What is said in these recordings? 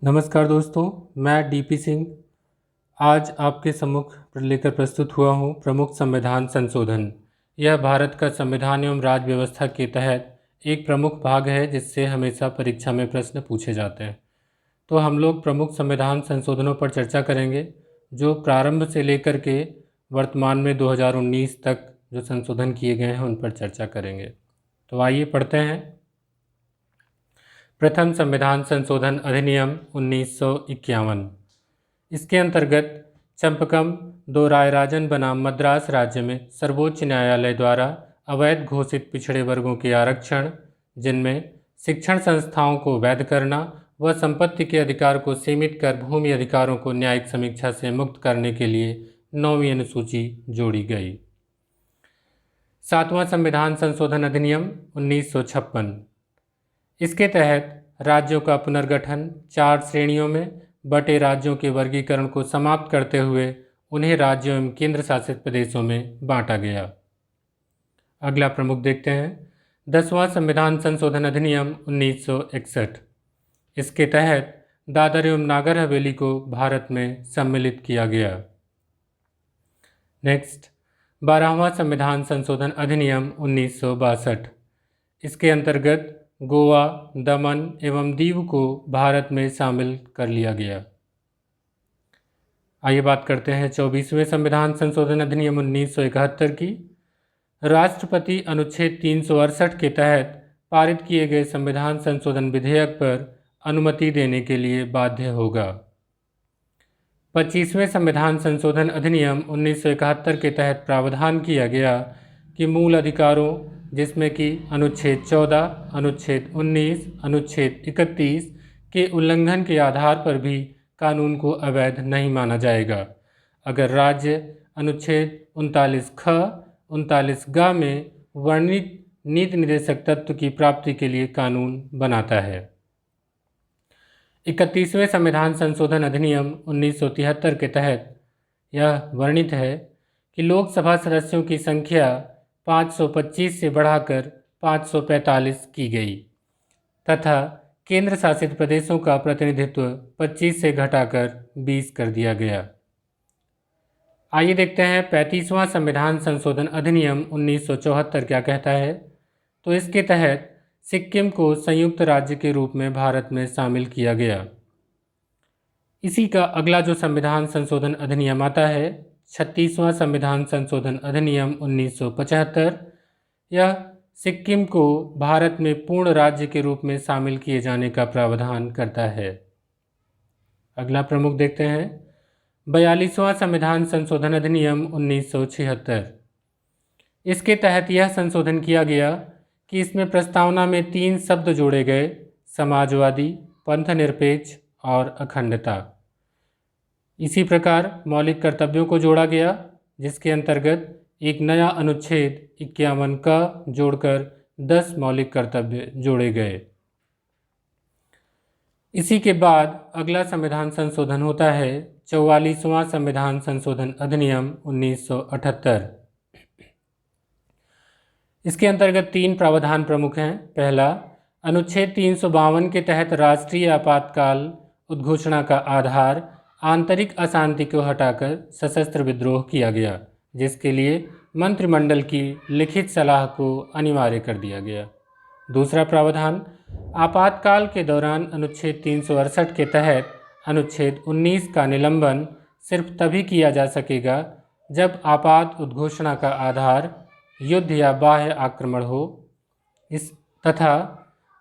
नमस्कार दोस्तों, मैं डीपी सिंह आज आपके सम्मुख लेकर प्रस्तुत हुआ हूँ प्रमुख संविधान संशोधन। यह भारत का संविधान एवं राज्य व्यवस्था के तहत एक प्रमुख भाग है जिससे हमेशा परीक्षा में प्रश्न पूछे जाते हैं। तो हम लोग प्रमुख संविधान संशोधनों पर चर्चा करेंगे जो प्रारंभ से लेकर के वर्तमान में 2019 तक जो संशोधन किए गए हैं उन पर चर्चा करेंगे। तो आइए पढ़ते हैं। प्रथम संविधान संशोधन अधिनियम 1951। इसके अंतर्गत चंपकम दो रायराजन बनाम मद्रास राज्य में सर्वोच्च न्यायालय द्वारा अवैध घोषित पिछड़े वर्गों के आरक्षण, जिनमें शिक्षण संस्थाओं को वैध करना व संपत्ति के अधिकार को सीमित कर भूमि अधिकारों को न्यायिक समीक्षा से मुक्त करने के लिए 9वीं अनुसूची जोड़ी गई। सातवां संविधान संशोधन अधिनियम 1956। इसके तहत राज्यों का पुनर्गठन 4 श्रेणियों में बटे राज्यों के वर्गीकरण को समाप्त करते हुए उन्हें राज्यों एवं केंद्र शासित प्रदेशों में बांटा गया। अगला प्रमुख देखते हैं 10वां संविधान संशोधन अधिनियम 1961। इसके तहत दादर एवं नागर हवेली को भारत में सम्मिलित किया गया। नेक्स्ट 12वां संविधान संशोधन अधिनियम 1962। इसके अंतर्गत गोवा, दमन एवं दीव को भारत में शामिल कर लिया गया। आइए बात करते हैं 24वें संविधान संशोधन अधिनियम 1971 की। राष्ट्रपति अनुच्छेद 368 के तहत पारित किए गए संविधान संशोधन विधेयक पर अनुमति देने के लिए बाध्य होगा। 25वें संविधान संशोधन अधिनियम 1971 के तहत प्रावधान किया गया कि मूल अधिकारों जिसमें कि अनुच्छेद 14, अनुच्छेद 19, अनुच्छेद 31 के उल्लंघन के आधार पर भी कानून को अवैध नहीं माना जाएगा अगर राज्य अनुच्छेद 39 ख, 39 ग में वर्णित नीति निर्देशक तत्व की प्राप्ति के लिए कानून बनाता है। 31वें संविधान संशोधन अधिनियम 1973 के तहत यह वर्णित है कि लोकसभा सदस्यों की संख्या 525 से बढ़ाकर 545 की गई तथा केंद्र शासित प्रदेशों का प्रतिनिधित्व 25 से घटाकर 20 कर दिया गया। आइए देखते हैं 35वां संविधान संशोधन अधिनियम 1974 क्या कहता है। तो इसके तहत सिक्किम को संयुक्त राज्य के रूप में भारत में शामिल किया गया। इसी का अगला जो संविधान संशोधन अधिनियम आता है 36वां संविधान संशोधन अधिनियम 1975। यह सिक्किम को भारत में पूर्ण राज्य के रूप में शामिल किए जाने का प्रावधान करता है। अगला प्रमुख देखते हैं 42वां संविधान संशोधन अधिनियम 1976। इसके तहत यह संशोधन किया गया कि इसमें प्रस्तावना में 3 शब्द जोड़े गए: समाजवादी, पंथनिरपेक्ष और अखंडता। इसी प्रकार मौलिक कर्तव्यों को जोड़ा गया जिसके अंतर्गत एक नया अनुच्छेद 51 का जोड़कर 10 मौलिक कर्तव्य जोड़े गए। इसी के बाद अगला संविधान संशोधन होता है 44वां संविधान संशोधन अधिनियम 1978। इसके अंतर्गत 3 प्रावधान प्रमुख हैं। पहला, अनुच्छेद 352 के तहत राष्ट्रीय आपातकाल उद्घोषणा का आधार आंतरिक अशांति को हटाकर सशस्त्र विद्रोह किया गया, जिसके लिए मंत्रिमंडल की लिखित सलाह को अनिवार्य कर दिया गया। दूसरा प्रावधान, आपातकाल के दौरान अनुच्छेद 368 के तहत अनुच्छेद 19 का निलंबन सिर्फ तभी किया जा सकेगा जब आपात उद्घोषणा का आधार युद्ध या बाह्य आक्रमण हो। तथा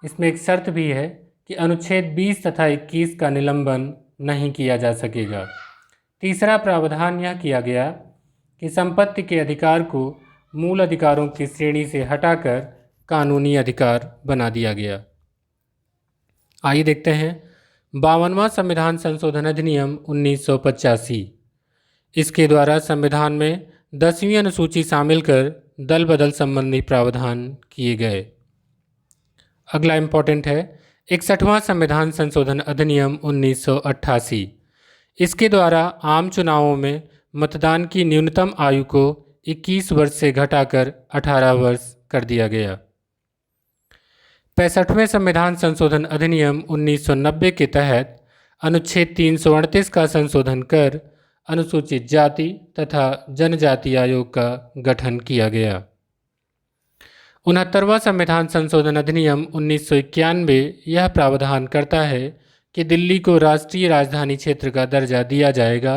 इसमें एक शर्त भी है कि अनुच्छेद 20 तथा 21 का निलंबन नहीं किया जा सकेगा। तीसरा प्रावधान यह किया गया कि संपत्ति के अधिकार को मूल अधिकारों की श्रेणी से हटाकर कानूनी अधिकार बना दिया गया। आइए देखते हैं 52वां संविधान संशोधन अधिनियम 1985। इसके द्वारा संविधान में 10वीं अनुसूची शामिल कर दल बदल संबंधी प्रावधान किए गए। अगला इम्पोर्टेंट है 61वां संविधान संशोधन अधिनियम 1988। इसके द्वारा आम चुनावों में मतदान की न्यूनतम आयु को 21 वर्ष से घटाकर 18 वर्ष कर दिया गया। 65वें संविधान संशोधन अधिनियम 1990 के तहत अनुच्छेद 338 का संशोधन कर अनुसूचित जाति तथा जनजाति आयोग का गठन किया गया। 69वां संविधान संशोधन अधिनियम 1991 यह प्रावधान करता है कि दिल्ली को राष्ट्रीय राजधानी क्षेत्र का दर्जा दिया जाएगा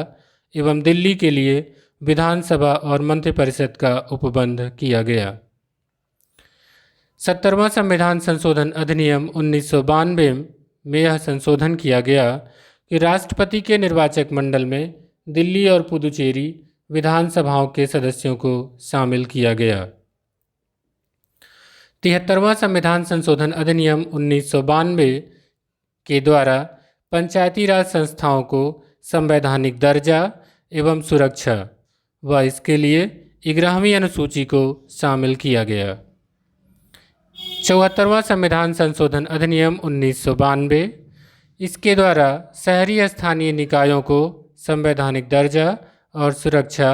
एवं दिल्ली के लिए विधानसभा और मंत्रिपरिषद का उपबंध किया गया। 70वां संविधान संशोधन अधिनियम 1992 में यह संशोधन किया गया कि राष्ट्रपति के निर्वाचक मंडल में दिल्ली और पुदुचेरी विधानसभाओं के सदस्यों को शामिल किया गया। 73वां संविधान संशोधन अधिनियम 1992 के द्वारा पंचायती राज संस्थाओं को संवैधानिक दर्जा एवं सुरक्षा व इसके लिए 11वीं अनुसूची को शामिल किया गया। 74वां संविधान संशोधन अधिनियम 1992 इसके द्वारा शहरी स्थानीय निकायों को संवैधानिक दर्जा और सुरक्षा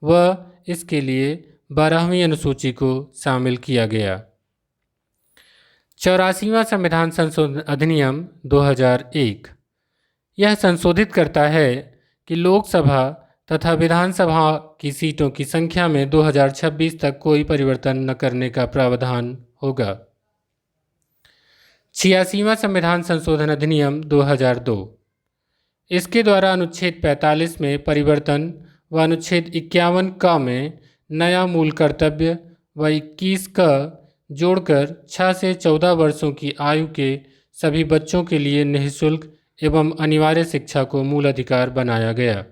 व इसके लिए 12वीं अनुसूची को शामिल किया गया। 84वां संविधान संशोधन अधिनियम 2001 यह संशोधित करता है कि लोकसभा तथा विधानसभा की सीटों की संख्या में 2026 तक कोई परिवर्तन न करने का प्रावधान होगा। 86वां संविधान संशोधन अधिनियम 2002 इसके द्वारा अनुच्छेद 45 में परिवर्तन व अनुच्छेद 51 क में नया मूल कर्तव्य व 21 क जोड़कर 6 से 14 वर्षों की आयु के सभी बच्चों के लिए निःशुल्क एवं अनिवार्य शिक्षा को मूल अधिकार बनाया गया।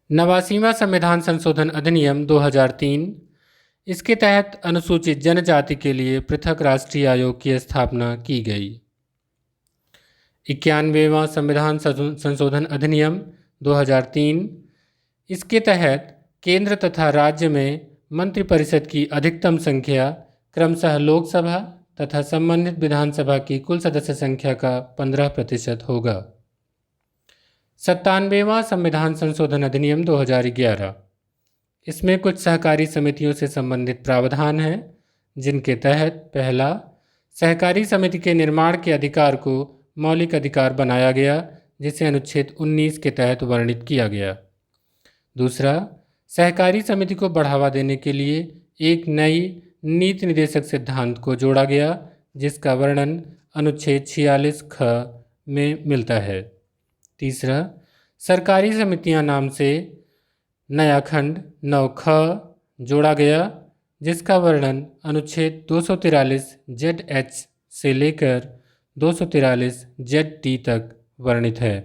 89वां संविधान संशोधन अधिनियम 2003 इसके तहत अनुसूचित जनजाति के लिए पृथक राष्ट्रीय आयोग की स्थापना की गई। 91वां संविधान संशोधन अधिनियम 2003 इसके तहत केंद्र तथा राज्य में मंत्रिपरिषद की अधिकतम संख्या क्रमशः लोकसभा तथा संबंधित विधानसभा की कुल सदस्य संख्या का 15% होगा। 97वां संविधान संशोधन अधिनियम 2011 इसमें कुछ सहकारी समितियों से संबंधित प्रावधान हैं, जिनके तहत पहला, सहकारी समिति के निर्माण के अधिकार को मौलिक अधिकार बनाया गया, जिसे अनुच्छेद 19 के तहत वर्णित किया गया। दूसरा, सहकारी समिति को बढ़ावा देने के लिए एक नई नीति निर्देशक सिद्धांत को जोड़ा गया, जिसका वर्णन अनुच्छेद 46 ख में मिलता है। तीसरा, सरकारी समितियां नाम से नया खंड 9 ख जोड़ा गया, जिसका वर्णन अनुच्छेद 243 ZH से लेकर 243 ZT तक वर्णित है।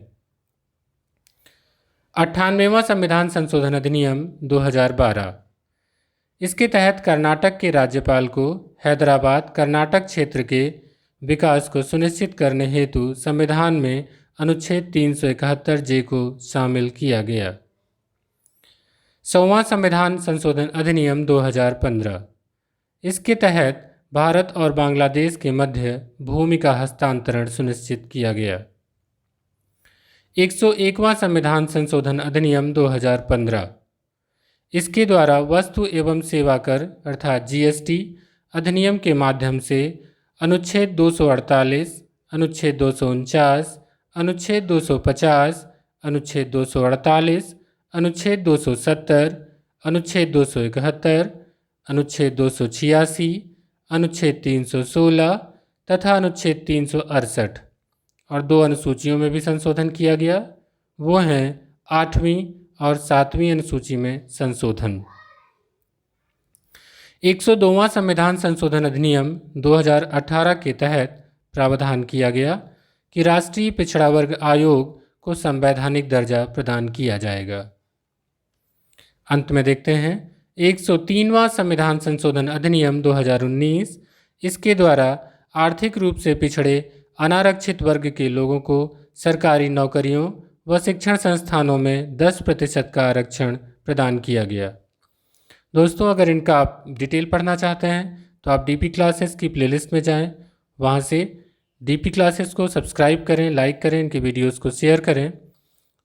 98वां संविधान संशोधन अधिनियम 2012 इसके तहत कर्नाटक के राज्यपाल को हैदराबाद कर्नाटक क्षेत्र के विकास को सुनिश्चित करने हेतु संविधान में अनुच्छेद 371 जे को शामिल किया गया। 100वां संविधान संशोधन अधिनियम 2015 इसके तहत भारत और बांग्लादेश के मध्य भूमि का हस्तांतरण सुनिश्चित किया गया। 101वां संविधान संशोधन अधिनियम 2015 इसके द्वारा वस्तु एवं सेवा कर अर्थात GST अधिनियम के माध्यम से अनुच्छेद 248, अनुच्छेद 249, अनुच्छेद 250, अनुच्छेद 248, अनुच्छेद 270, अनुच्छेद 271, अनुच्छेद 286, अनुच्छेद 316 तथा अनुच्छेद 368 और 2 अनुसूचियों में भी संशोधन किया गया। वो हैं 8वीं और 7वीं अनुसूची में संशोधन। 102वां संविधान संशोधन अधिनियम 2018 के तहत प्रावधान किया गया कि राष्ट्रीय पिछड़ा वर्ग आयोग को संवैधानिक दर्जा प्रदान किया जाएगा। अंत में देखते हैं 103वां संविधान संशोधन अधिनियम 2019 इसके द्वारा आर्थिक रूप से पिछड़े अनारक्षित वर्ग के लोगों को सरकारी नौकरियों व शिक्षण संस्थानों में 10% का आरक्षण प्रदान किया गया। दोस्तों, अगर इनका आप डिटेल पढ़ना चाहते हैं तो आप DP क्लासेस की प्लेलिस्ट में जाएं, वहां से DP क्लासेस को सब्सक्राइब करें, लाइक करें, इनके वीडियोस को शेयर करें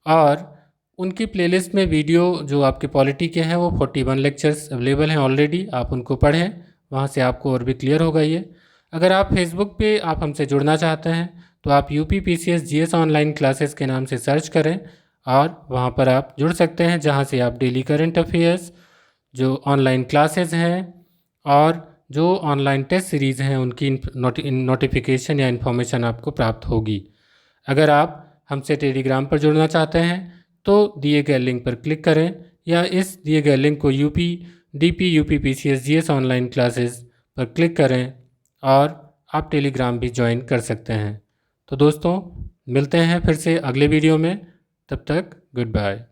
और उनकी प्लेलिस्ट में वीडियो जो आपके पॉलिटी के हैं वो 41 लेक्चर्स अवेलेबल हैं ऑलरेडी, आप उनको पढ़ें, वहाँ से आपको और भी क्लियर होगा ये। अगर आप फेसबुक पे आप हमसे जुड़ना चाहते हैं तो आप UP PCS GS online classes के नाम से सर्च करें और वहाँ पर आप जुड़ सकते हैं, जहाँ से आप डेली करंट अफेयर्स, जो ऑनलाइन क्लासेस हैं और जो ऑनलाइन टेस्ट सीरीज़ हैं उनकी नोटिफिकेशन या इन्फॉर्मेशन आपको प्राप्त होगी। अगर आप हमसे टेलीग्राम पर जुड़ना चाहते हैं तो दिए गए लिंक पर क्लिक करें या इस दिए गए लिंक को UP PCS GS online classes पर क्लिक करें और आप टेलीग्राम भी ज्वाइन कर सकते हैं। तो दोस्तों, मिलते हैं फिर से अगले वीडियो में, तब तक गुड बाय।